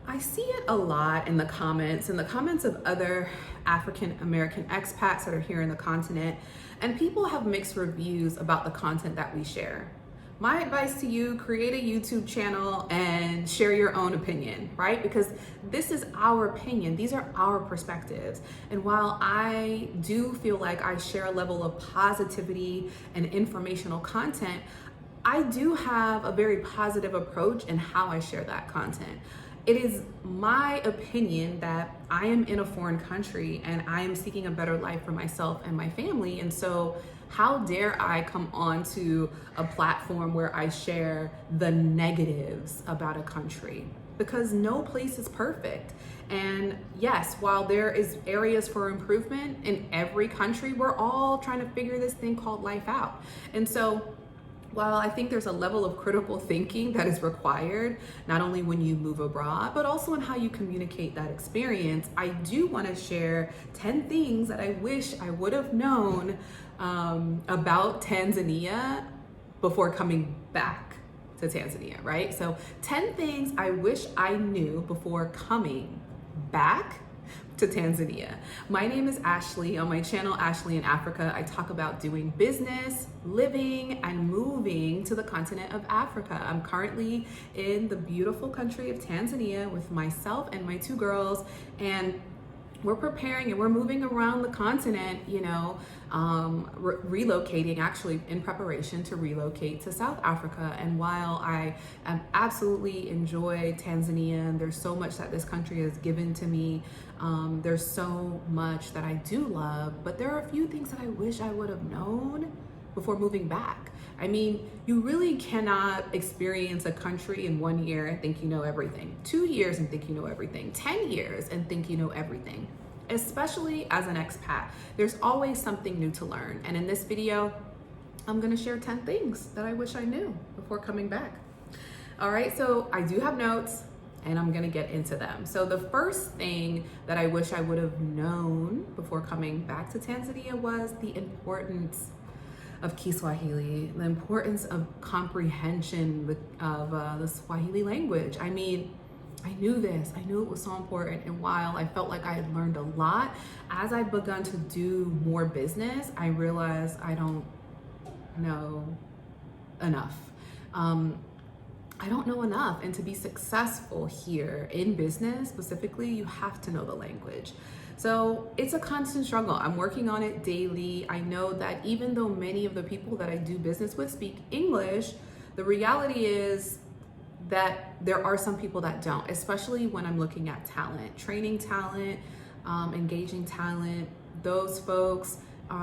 I see it a lot in the comments of other African American expats that are here in the continent, and people have mixed reviews about the content that we share. My advice to you, create a YouTube channel and share your own opinion, right? Because this is our opinion. These are our perspectives. And while I do feel like I share a level of positivity and informational content, I do have a very positive approach in how I share that content. It is my opinion that I am in a foreign country and I am seeking a better life for myself and my family. And so how dare I come onto a platform where I share the negatives about a country? Because no place is perfect. And yes, while there is areas for improvement in every country, we're all trying to figure this thing called life out. And so while I think there's a level of critical thinking that is required, not only when you move abroad, but also in how you communicate that experience, I do want to share 10 things that I wish I would have known about Tanzania before coming back to Tanzania, right? So 10 things I wish I knew before coming back to Tanzania. My name is Ashley. On my channel, Ashley in Africa, I talk about doing business, living, and moving to the continent of Africa. I'm currently in the beautiful country of Tanzania with myself and my 2 girls, and we're preparing and we're moving around the continent, relocating, actually in preparation to relocate to South Africa. And while I absolutely enjoy Tanzania, and there's so much that this country has given to me, there's so much that I do love, but there are a few things that I wish I would have known before moving back. I mean, you really cannot experience a country in 1 year and think you know everything, 2 years and think you know everything, 10 years and think you know everything. Especially as an expat, there's always something new to learn. And in this video, I'm gonna share 10 things that I wish I knew before coming back. All right, so I do have notes and I'm gonna get into them. So the first thing that I wish I would have known before coming back to Tanzania was the importance of Kiswahili, the importance of comprehension of the Swahili language. I mean, I knew this, I knew it was so important. And while I felt like I had learned a lot, as I've begun to do more business, I realized I don't know enough. I don't know enough. And to be successful here in business specifically, you have to know the language. So it's a constant struggle. I'm working on it daily. I know that even though many of the people that I do business with speak English, the reality is that there are some people that don't, especially when I'm looking at talent, training talent, engaging talent. Those folks,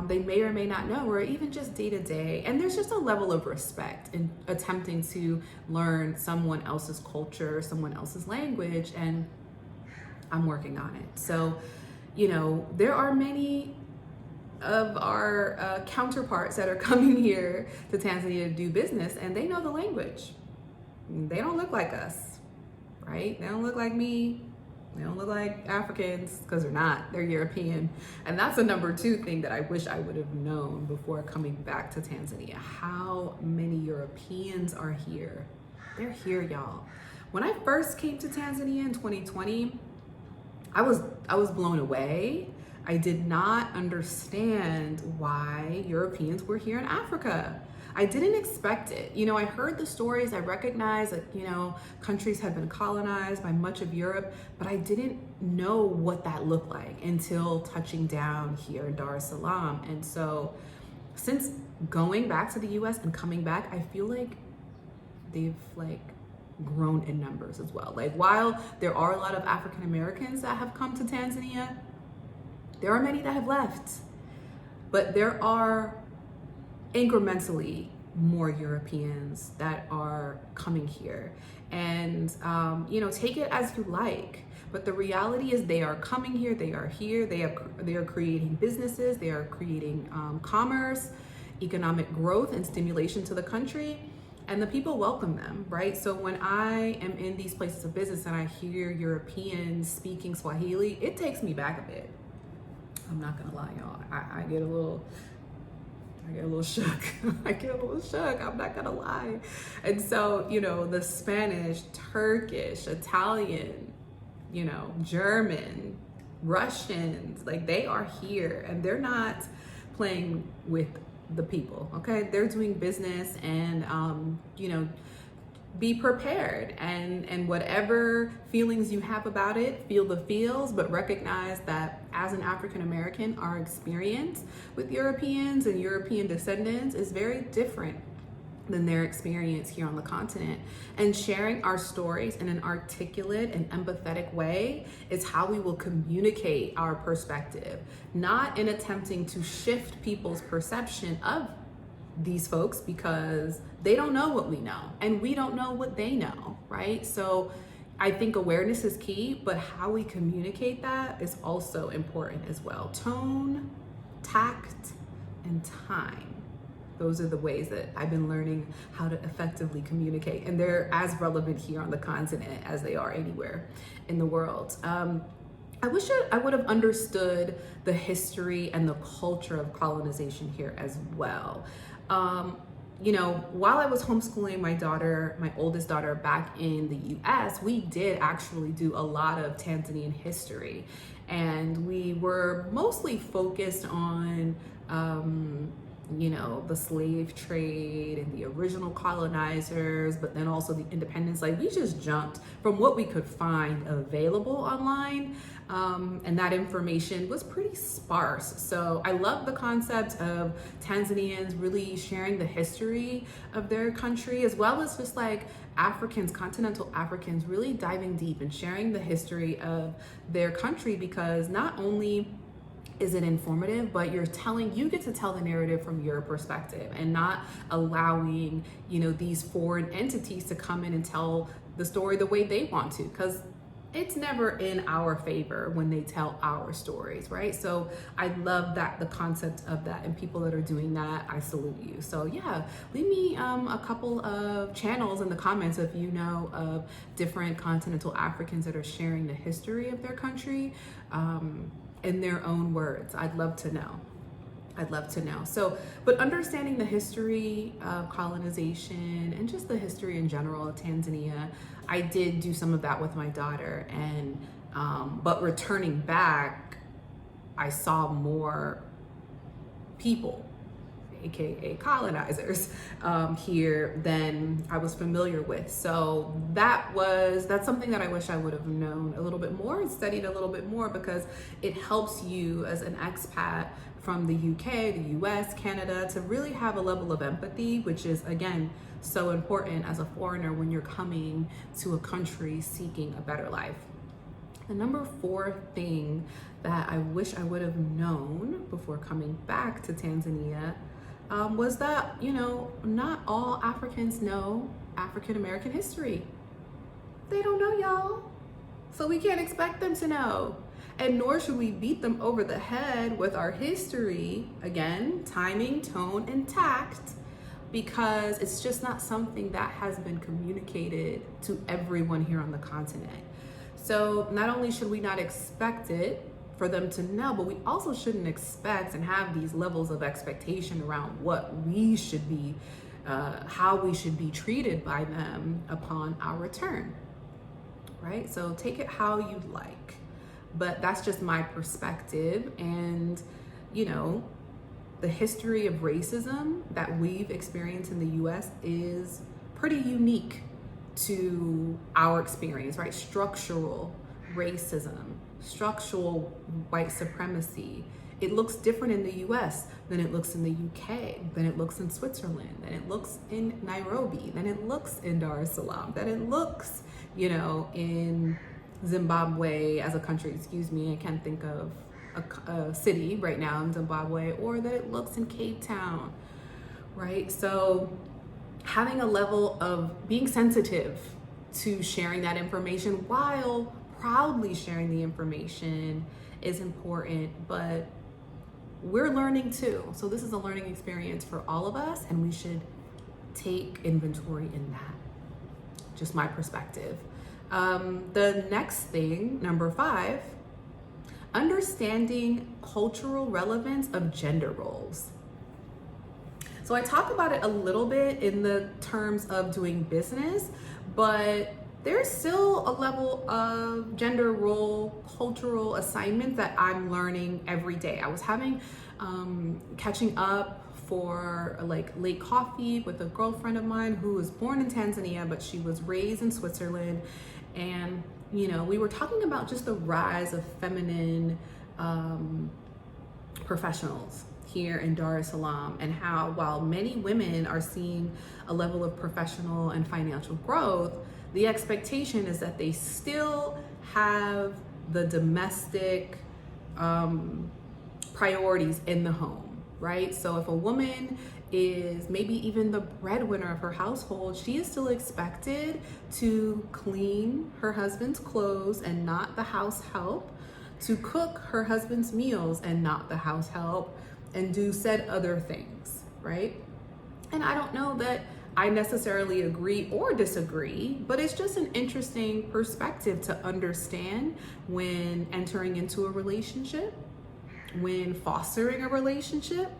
they may or may not know, or even just day to day. And there's just a level of respect in attempting to learn someone else's culture, someone else's language, and I'm working on it. So, there are many of our counterparts that are coming here to Tanzania to do business, and they know the language. They don't look like us, right? They don't look like me. They don't look like Africans, because they're not. They're European. And that's a number 2 thing that I wish I would have known before coming back to Tanzania. How many Europeans are here? They're here, y'all. When I first came to Tanzania in 2020, I was blown away. I did not understand why Europeans were here in Africa. I didn't expect it. I heard the stories, I recognized that, countries had been colonized by much of Europe, but I didn't know what that looked like until touching down here in Dar es Salaam. And so since going back to the US and coming back, I feel like they've grown in numbers as well. While there are a lot of African Americans that have come to Tanzania, there are many that have left, but there are incrementally more Europeans that are coming here. And, take it as you like. But the reality is they are coming here, they are here, they are creating businesses, they are creating commerce, economic growth and stimulation to the country. And the people welcome them, right? So when I am in these places of business and I hear Europeans speaking Swahili, it takes me back a bit. I'm not gonna lie, y'all. I get a little shook. I'm not gonna lie. And so, the Spanish, Turkish, Italian, German, Russians, like they are here and they're not playing with the people, okay? They're doing business and, be prepared and whatever feelings you have about it, feel the feels, but recognize that as an African American, our experience with Europeans and European descendants is very different than their experience here on the continent. And sharing our stories in an articulate and empathetic way is how we will communicate our perspective, not in attempting to shift people's perception of these folks because they don't know what we know and we don't know what they know, right? So I think awareness is key, but how we communicate that is also important as well. Tone, tact, and time. Those are the ways that I've been learning how to effectively communicate, and they're as relevant here on the continent as they are anywhere in the world. I wish I would have understood the history and the culture of colonization here as well. While I was homeschooling my oldest daughter back in the US, we did actually do a lot of Tanzanian history, and we were mostly focused on the slave trade and the original colonizers, but then also the independence. Like we just jumped from what we could find available online, and that information was pretty sparse. So I love the concept of Tanzanians really sharing the history of their country, as well as just like Africans, continental Africans, really diving deep and sharing the history of their country, because not only is it informative, but you get to tell the narrative from your perspective and not allowing, these foreign entities to come in and tell the story the way they want to, because it's never in our favor when they tell our stories, right? So I love that, the concept of that, and people that are doing that, I salute you. So yeah, leave me a couple of channels in the comments if you know of different continental Africans that are sharing the history of their country in their own words. I'd love to know. So, but understanding the history of colonization and just the history in general of Tanzania, I did do some of that with my daughter, and but returning back, I saw more people, aka colonizers, here than I was familiar with. So that's something that I wish I would have known a little bit more and studied a little bit more, because it helps you as an expat from the UK, the US, Canada, to really have a level of empathy, which is, again, so important as a foreigner when you're coming to a country seeking a better life. The number 4 thing that I wish I would have known before coming back to Tanzania was that, not all Africans know African American history. They don't know, y'all. So we can't expect them to know. And nor should we beat them over the head with our history. Again, timing, tone, and tact, because it's just not something that has been communicated to everyone here on the continent. So not only should we not expect it for them to know, but we also shouldn't expect and have these levels of expectation around what we should be, how we should be treated by them upon our return, right? So take it how you like, but that's just my perspective. And, the history of racism that we've experienced in the US is pretty unique to our experience, right? Structural racism, structural white supremacy. It looks different in the US than it looks in the UK, than it looks in Switzerland, than it looks in Nairobi, than it looks in Dar es Salaam, than it looks, in Zimbabwe as a country, I can't think of a city right now in Zimbabwe, or that it looks in Cape Town, right? So having a level of being sensitive to sharing that information while proudly sharing the information is important, but we're learning too. So this is a learning experience for all of us, and we should take inventory in that. Just my perspective. The next thing, number 5, understanding cultural relevance of gender roles. So I talk about it a little bit in the terms of doing business, but there's still a level of gender role, cultural assignment that I'm learning every day. I was having, catching up for like late coffee with a girlfriend of mine who was born in Tanzania, but she was raised in Switzerland. And, you know, we were talking about just the rise of feminine professionals here in Dar es Salaam, and how while many women are seeing a level of professional and financial growth, the expectation is that they still have the domestic priorities in the home, right? So if a woman is maybe even the breadwinner of her household, she is still expected to clean her husband's clothes and not the house help, to cook her husband's meals and not the house help, and do said other things, right? And I don't know that I necessarily agree or disagree, but it's just an interesting perspective to understand when entering into a relationship, when fostering a relationship,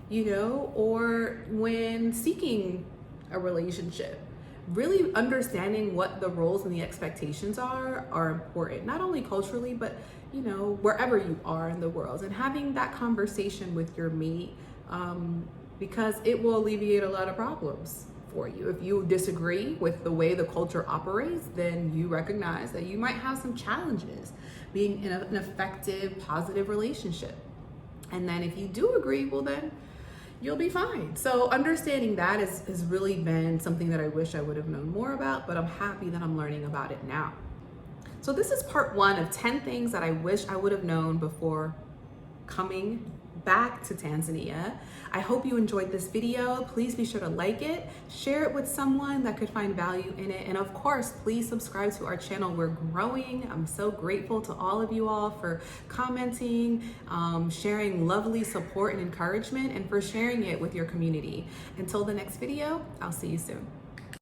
you know, or when seeking a relationship. Really understanding what the roles and the expectations are important, not only culturally, but, you know, wherever you are in the world, and having that conversation with your mate, because it will alleviate a lot of problems for you. If you disagree with the way the culture operates, then you recognize that you might have some challenges being in an effective, positive relationship. And then if you do agree, well then you'll be fine. So understanding that has really been something that I wish I would have known more about, but I'm happy that I'm learning about it now. So this is part 1 of 10 things that I wish I would have known before coming back to Tanzania. I hope you enjoyed this video. Please be sure to like it, share it with someone that could find value in it, and of course, please subscribe to our channel. We're growing. I'm so grateful to all of you all for commenting, sharing lovely support and encouragement, and for sharing it with your community. Until the next video, I'll see you soon.